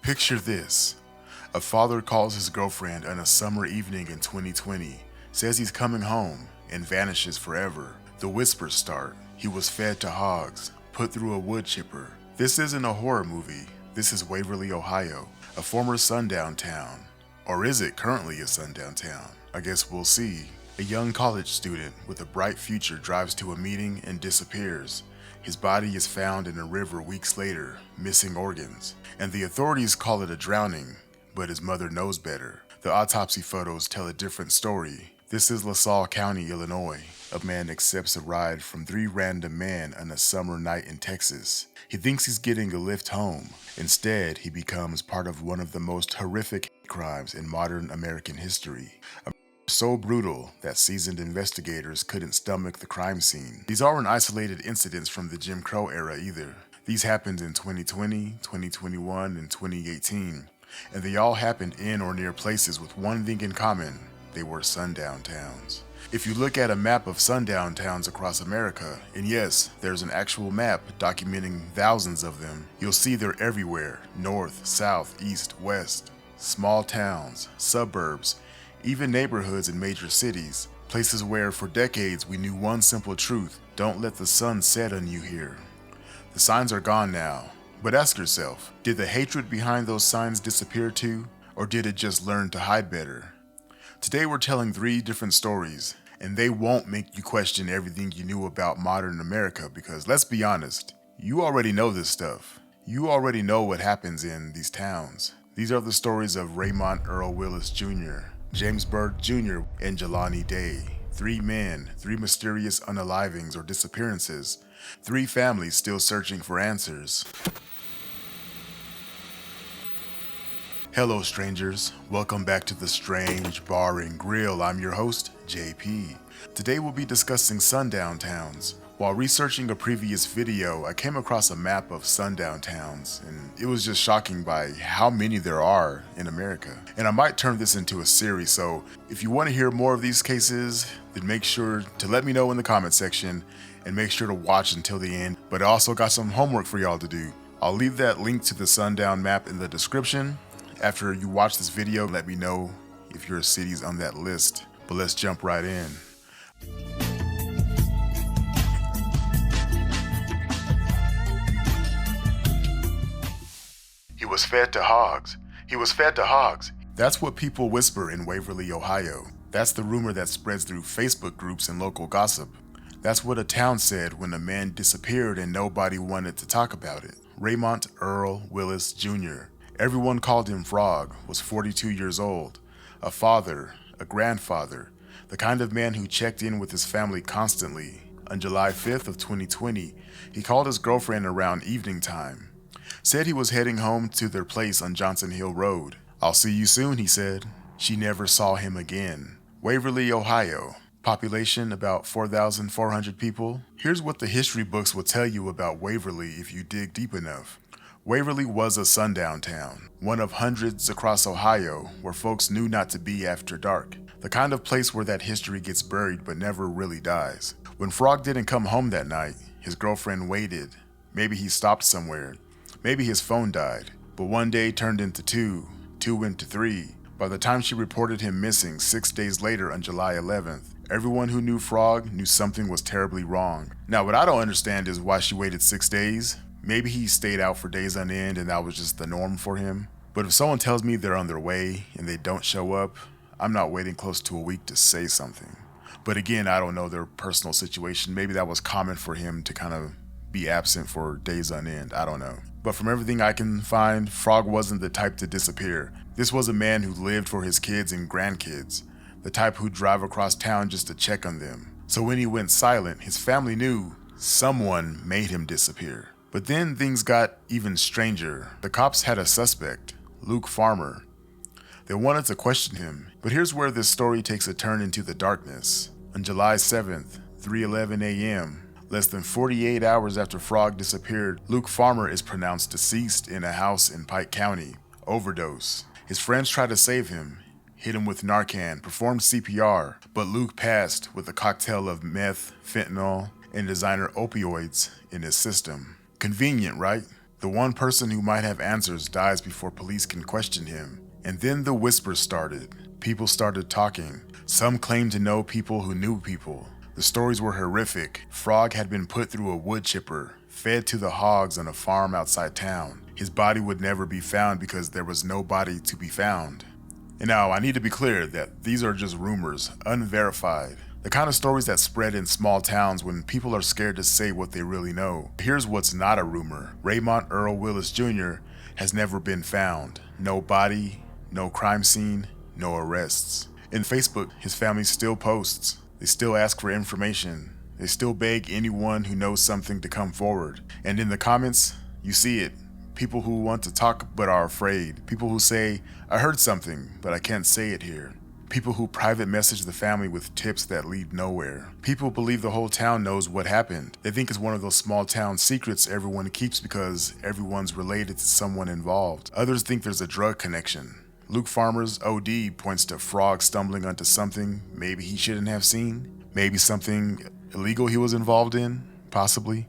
Picture this. A father calls his girlfriend on a summer evening in 2020, says he's coming home, and vanishes forever. The whispers start. He was fed to hogs, put through a wood chipper. This isn't a horror movie. This is Waverly, Ohio, a former sundown town. Or is it currently a sundown town? I guess we'll see. A young college student with a bright future drives to a meeting and disappears. His body is found in a river weeks later, missing organs, and the authorities call it a drowning, but his mother knows better. The autopsy photos tell a different story. This is LaSalle County, Illinois. A man accepts a ride from three random men on a summer night in Texas. He thinks he's getting a lift home. Instead, he becomes part of one of the most horrific crimes in modern American history. So brutal that seasoned investigators couldn't stomach the crime scene. These aren't isolated incidents from the Jim Crow era either. These happened in 2020, 2021, and 2018, and they all happened in or near places with one thing in common: they were sundown towns. If you look at a map of sundown towns across America, and yes, there's an actual map documenting thousands of them, you'll see they're everywhere: north, south, east, west. Small towns, suburbs, even neighborhoods in major cities, places where for decades we knew one simple truth: don't let the sun set on you here. The signs are gone now, but ask yourself, did the hatred behind those signs disappear too, or did it just learn to hide better? Today we're telling three different stories, and they won't make you question everything you knew about modern America, because let's be honest, you already know this stuff. You already know what happens in these towns. These are the stories of Raymont Earl Willis Jr., James Byrd Jr., and Jelani Day. Three men, three mysterious unalivings or disappearances, three families still searching for answers. Hello strangers, welcome back to the Strange Bar and Grill. I'm your host, JP. Today we'll be discussing sundown towns. While researching a previous video, I came across a map of sundown towns, and it was just shocking by how many there are in America. And I might turn this into a series, so if you want to hear more of these cases, then make sure to let me know in the comment section, and make sure to watch until the end. But I also got some homework for y'all to do. I'll leave that link to the sundown map in the description. After you watch this video, let me know if your city's on that list. But let's jump right in. He was fed to hogs. He was fed to hogs. That's what people whisper in Waverly, Ohio. That's the rumor that spreads through Facebook groups and local gossip. That's what a town said when a man disappeared and nobody wanted to talk about it. Raymont Earl Willis Jr., everyone called him Frog, was 42 years old. A father, a grandfather, the kind of man who checked in with his family constantly. On July 5th of 2020, he called his girlfriend around evening time. Said he was heading home to their place on Johnson Hill Road. "I'll see you soon," he said. She never saw him again. Waverly, Ohio. Population about 4,400 people. Here's what the history books will tell you about Waverly if you dig deep enough. Waverly was a sundown town, one of hundreds across Ohio where folks knew not to be after dark. The kind of place where that history gets buried but never really dies. When Frog didn't come home that night, his girlfriend waited. Maybe he stopped somewhere. Maybe his phone died, but one day turned into two into three. By the time she reported him missing 6 days later on July 11th, everyone who knew Frog knew something was terribly wrong. Now, what I don't understand is why she waited 6 days. Maybe he stayed out for days on end and that was just the norm for him. But if someone tells me they're on their way and they don't show up, I'm not waiting close to a week to say something. But again, I don't know their personal situation. Maybe that was common for him to kind of be absent for days on end. I don't know. But from everything I can find, Frog wasn't the type to disappear. This was a man who lived for his kids and grandkids, the type who'd drive across town just to check on them. So when he went silent, his family knew someone made him disappear. But then things got even stranger. The cops had a suspect, Luke Farmer. They wanted to question him, but here's where this story takes a turn into the darkness. On July 7th, 3:11 a.m., less than 48 hours after Frog disappeared, Luke Farmer is pronounced deceased in a house in Pike County. Overdose. His friends tried to save him, hit him with Narcan, performed CPR, but Luke passed with a cocktail of meth, fentanyl, and designer opioids in his system. Convenient, right? The one person who might have answers dies before police can question him. And then the whispers started. People started talking. Some claimed to know people who knew people. The stories were horrific. Frog had been put through a wood chipper, fed to the hogs on a farm outside town. His body would never be found because there was no body to be found. And now, I need to be clear that these are just rumors, unverified. The kind of stories that spread in small towns when people are scared to say what they really know. Here's what's not a rumor. Raymont Earl Willis Jr. has never been found. No body, no crime scene, no arrests. In Facebook, his family still posts. They still ask for information. They still beg anyone who knows something to come forward. And in the comments, you see it. People who want to talk but are afraid. People who say, I heard something, but I can't say it here. People who private message the family with tips that lead nowhere. People believe the whole town knows what happened. They think it's one of those small town secrets everyone keeps because everyone's related to someone involved. Others think there's a drug connection. Luke Farmer's OD points to Frog stumbling onto something maybe he shouldn't have seen. Maybe something illegal he was involved in, possibly.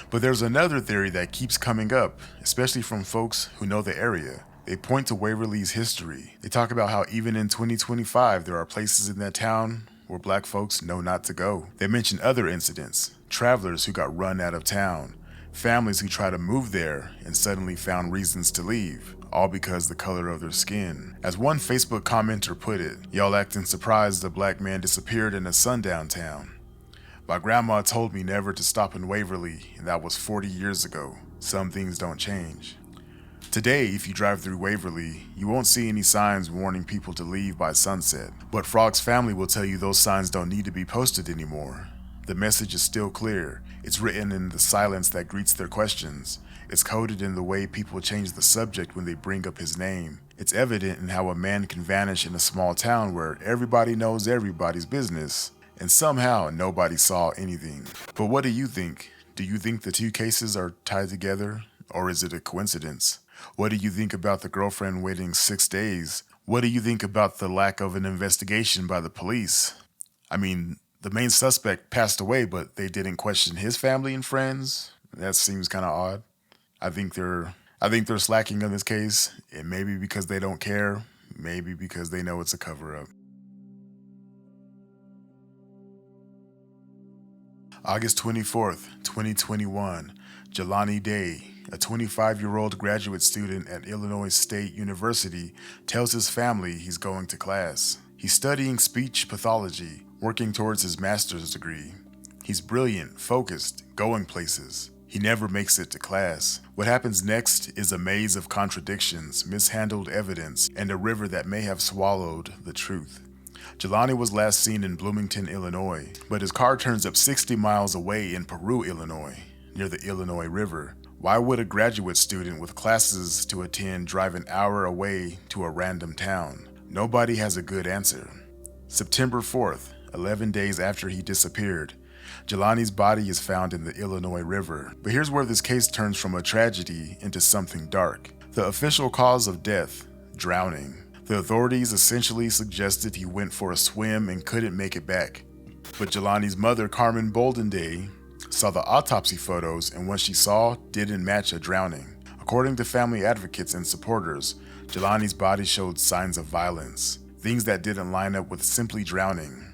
But there's another theory that keeps coming up, especially from folks who know the area. They point to Waverly's history. They talk about how even in 2025, there are places in that town where black folks know not to go. They mention other incidents, travelers who got run out of town, families who try to move there and suddenly found reasons to leave, all because the color of their skin. As one Facebook commenter put it, y'all acting surprised a black man disappeared in a sundown town. My grandma told me never to stop in Waverly, and that was 40 years ago. Some things don't change. Today, if you drive through Waverly, you won't see any signs warning people to leave by sunset. But Frog's family will tell you those signs don't need to be posted anymore. The message is still clear. It's written in the silence that greets their questions. It's coded in the way people change the subject when they bring up his name. It's evident in how a man can vanish in a small town where everybody knows everybody's business. And somehow nobody saw anything. But what do you think? Do you think the two cases are tied together? Or is it a coincidence? What do you think about the girlfriend waiting 6 days? What do you think about the lack of an investigation by the police? I mean, the main suspect passed away, but they didn't question his family and friends? That seems kind of odd. I think they're slacking on this case. It may be because they don't care. Maybe because they know it's a cover-up. August 24th, 2021, Jelani Day, a 25-year-old graduate student at Illinois State University, tells his family he's going to class. He's studying speech pathology, working towards his master's degree. He's brilliant, focused, going places. He never makes it to class. What happens next is a maze of contradictions, mishandled evidence, and a river that may have swallowed the truth. Jelani was last seen in Bloomington, Illinois, but his car turns up 60 miles away in Peru, Illinois, near the Illinois River. Why would a graduate student with classes to attend drive an hour away to a random town? Nobody has a good answer. September 4th, 11 days after he disappeared, Jelani's body is found in the Illinois River. But here's where this case turns from a tragedy into something dark. The official cause of death, drowning. The authorities essentially suggested he went for a swim and couldn't make it back. But Jelani's mother, Carmen Boldenday, saw the autopsy photos and what she saw didn't match a drowning. According to family advocates and supporters, Jelani's body showed signs of violence, things that didn't line up with simply drowning,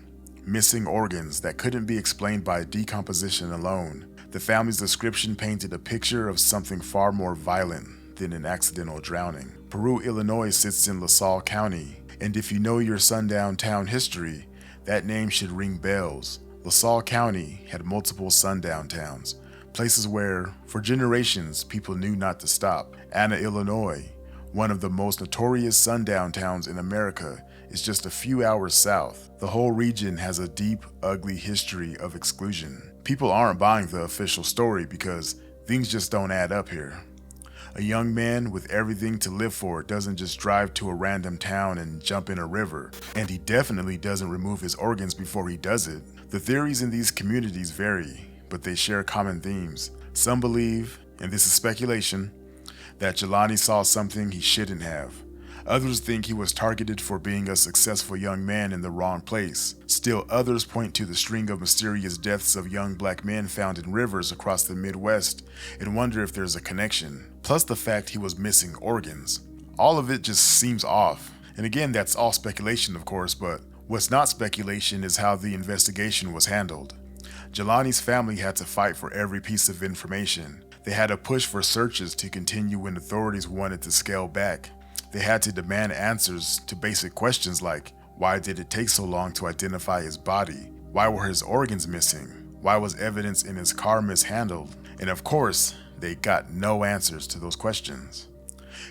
missing organs that couldn't be explained by decomposition alone. The family's description painted a picture of something far more violent than an accidental drowning. Peru, Illinois sits in LaSalle County, and if you know your Sundown town history, that name should ring bells. LaSalle County had multiple sundown towns, places where, for generations, people knew not to stop. Anna, Illinois, one of the most notorious sundown towns in America, is just a few hours south. The whole region has a deep, ugly history of exclusion. People aren't buying the official story because things just don't add up here. A young man with everything to live for doesn't just drive to a random town and jump in a river, and he definitely doesn't remove his organs before he does it. The theories in these communities vary, but they share common themes. Some believe, and this is speculation, that Jelani saw something he shouldn't have. Others think he was targeted for being a successful young man in the wrong place. Still others point to the string of mysterious deaths of young black men found in rivers across the Midwest and wonder if there's a connection. Plus the fact he was missing organs. All of it just seems off. And again, that's all speculation, of course, but what's not speculation is how the investigation was handled. Jelani's family had to fight for every piece of information. They had to push for searches to continue when authorities wanted to scale back. They had to demand answers to basic questions like, why did it take so long to identify his body? Why were his organs missing? Why was evidence in his car mishandled? And of course, they got no answers to those questions.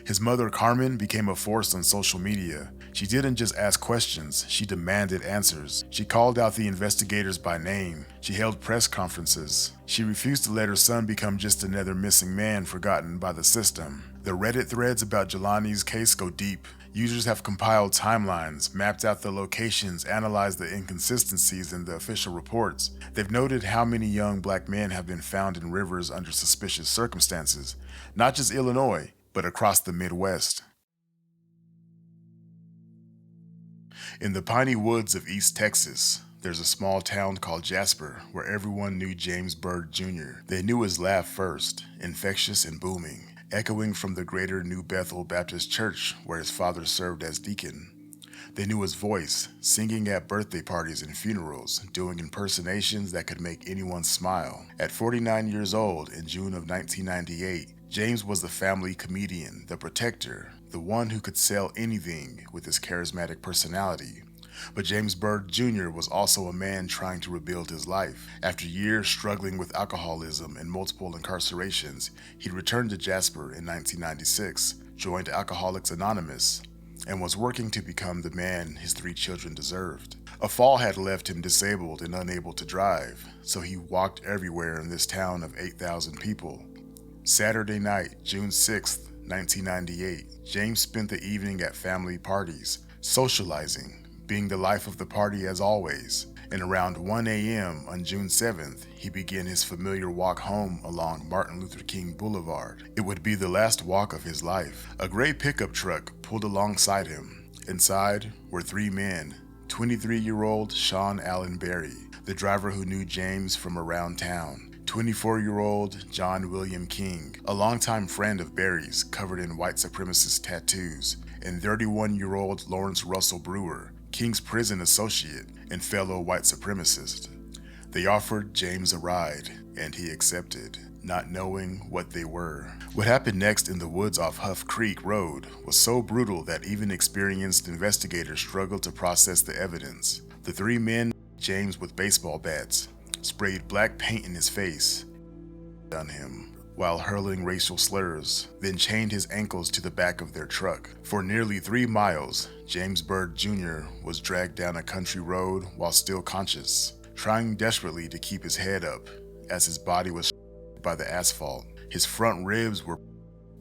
His mother, Carmen, became a force on social media. She didn't just ask questions, she demanded answers. She called out the investigators by name. She held press conferences. She refused to let her son become just another missing man forgotten by the system. The Reddit threads about Jelani's case go deep. Users have compiled timelines, mapped out the locations, analyzed the inconsistencies in the official reports. They've noted how many young black men have been found in rivers under suspicious circumstances, not just Illinois, but across the Midwest. In the piney woods of East Texas, there's a small town called Jasper where everyone knew James Byrd Jr. They knew his laugh first, infectious and booming, echoing from the greater New Bethel Baptist Church where his father served as deacon. They knew his voice, singing at birthday parties and funerals, doing impersonations that could make anyone smile. At 49 years old in June of 1998, James was the family comedian, the protector, the one who could sell anything with his charismatic personality. But James Byrd Jr. was also a man trying to rebuild his life. After years struggling with alcoholism and multiple incarcerations, he returned to Jasper in 1996, joined Alcoholics Anonymous, and was working to become the man his 3 children deserved. A fall had left him disabled and unable to drive, so he walked everywhere in this town of 8,000 people. Saturday night, June 6, 1998, James spent the evening at family parties, socializing, being the life of the party as always. And around 1 a.m. on June 7th, he began his familiar walk home along Martin Luther King Boulevard. It would be the last walk of his life. A gray pickup truck pulled alongside him. Inside were 3 men, 23-year-old Sean Allen Berry, the driver who knew James from around town, 24-year-old John William King, a longtime friend of Berry's covered in white supremacist tattoos, and 31-year-old Lawrence Russell Brewer, King's prison associate and fellow white supremacist. They offered James a ride, and he accepted, not knowing what they were. What happened next in the woods off Huff Creek Road was so brutal that even experienced investigators struggled to process the evidence. The 3 men, James with baseball bats, sprayed black paint in his face on him while hurling racial slurs, then chained his ankles to the back of their truck. For nearly 3 miles, James Byrd Jr. was dragged down a country road while still conscious, trying desperately to keep his head up as his body was by the asphalt. His front ribs were,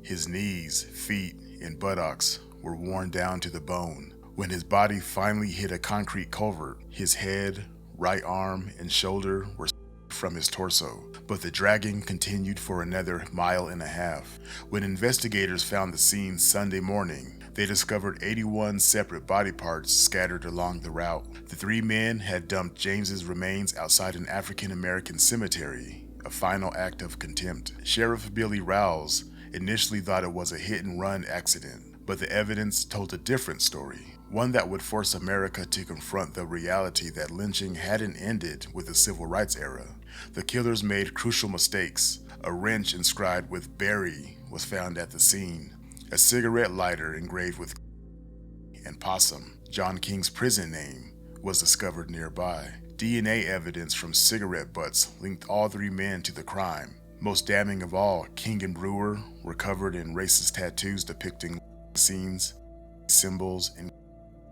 his knees, feet, and buttocks were worn down to the bone. When his body finally hit a concrete culvert, his head, right arm, and shoulder were from his torso, but the dragging continued for another 1.5 miles. When investigators found the scene Sunday morning, they discovered 81 separate body parts scattered along the route. The 3 men had dumped James's remains outside an African-American cemetery, a final act of contempt. Sheriff Billy Rouse initially thought it was a hit-and-run accident, but the evidence told a different story. One that would force America to confront the reality that lynching hadn't ended with the civil rights era. The killers made crucial mistakes. A wrench inscribed with Berry was found at the scene. A cigarette lighter engraved with and Possum, John King's prison name, was discovered nearby. DNA evidence from cigarette butts linked all 3 men to the crime. Most damning of all, King and Brewer were covered in racist tattoos depicting scenes, symbols, and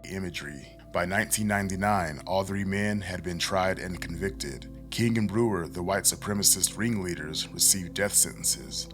imagery. By 1999, all 3 men had been tried and convicted. King and Brewer, the white supremacist ringleaders, received death sentences.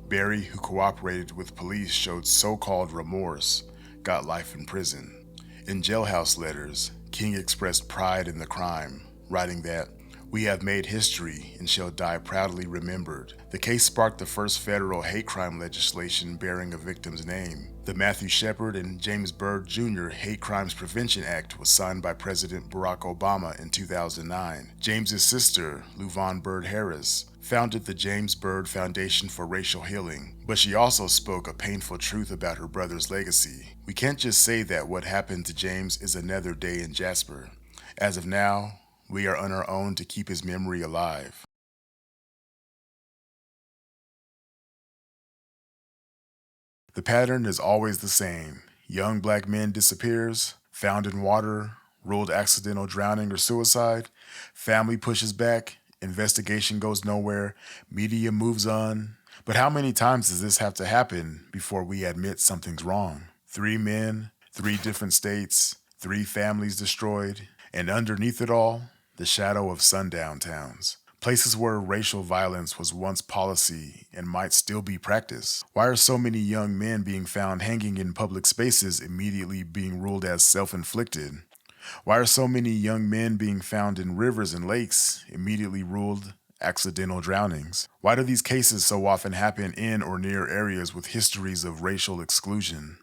Berry, who cooperated with police, showed so-called remorse, got life in prison. In jailhouse letters, King expressed pride in the crime, writing that, We have made history and shall die proudly remembered. The case sparked the first federal hate crime legislation bearing a victim's name. The Matthew Shepard and James Byrd Jr. Hate Crimes Prevention Act was signed by President Barack Obama in 2009. James's sister, Luvon Byrd Harris, founded the James Byrd Foundation for Racial Healing, but she also spoke a painful truth about her brother's legacy. We can't just say that what happened to James is another day in Jasper. As of now, we are on our own to keep his memory alive. The pattern is always the same. Young black man disappears, found in water, ruled accidental drowning or suicide, family pushes back, investigation goes nowhere, media moves on. But how many times does this have to happen before we admit something's wrong? 3 men, 3 different states, 3 families destroyed, and underneath it all, the shadow of sundown towns. Places where racial violence was once policy and might still be practiced. Why are so many young men being found hanging in public spaces immediately being ruled as self-inflicted? Why are so many young men being found in rivers and lakes immediately ruled accidental drownings? Why do these cases so often happen in or near areas with histories of racial exclusion?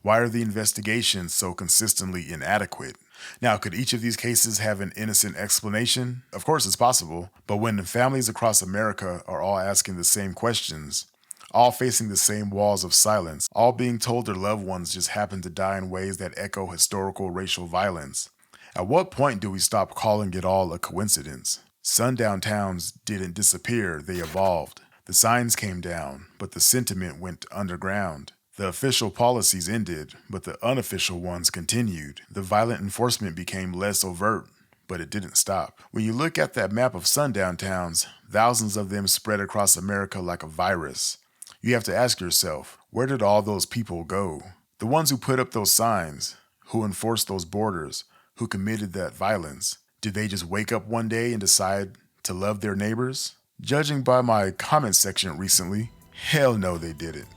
Why are the investigations so consistently inadequate? Now, could each of these cases have an innocent explanation? Of course it's possible, but when families across America are all asking the same questions, all facing the same walls of silence, all being told their loved ones just happen to die in ways that echo historical racial violence, at what point do we stop calling it all a coincidence? Sundown towns didn't disappear, they evolved. The signs came down, but the sentiment went underground. The official policies ended, but the unofficial ones continued. The violent enforcement became less overt, but it didn't stop. When you look at that map of sundown towns, thousands of them spread across America like a virus. You have to ask yourself, where did all those people go? The ones who put up those signs, who enforced those borders, who committed that violence, did they just wake up one day and decide to love their neighbors? Judging by my comment section recently, hell no they didn't.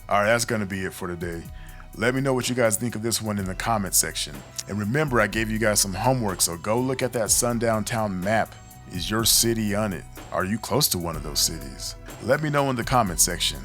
Alright, that's going to be it for today. Let me know what you guys think of this one in the comment section. And remember, I gave you guys some homework, so go look at that sundown town map. Is your city on it? Are you close to one of those cities? Let me know in the comment section.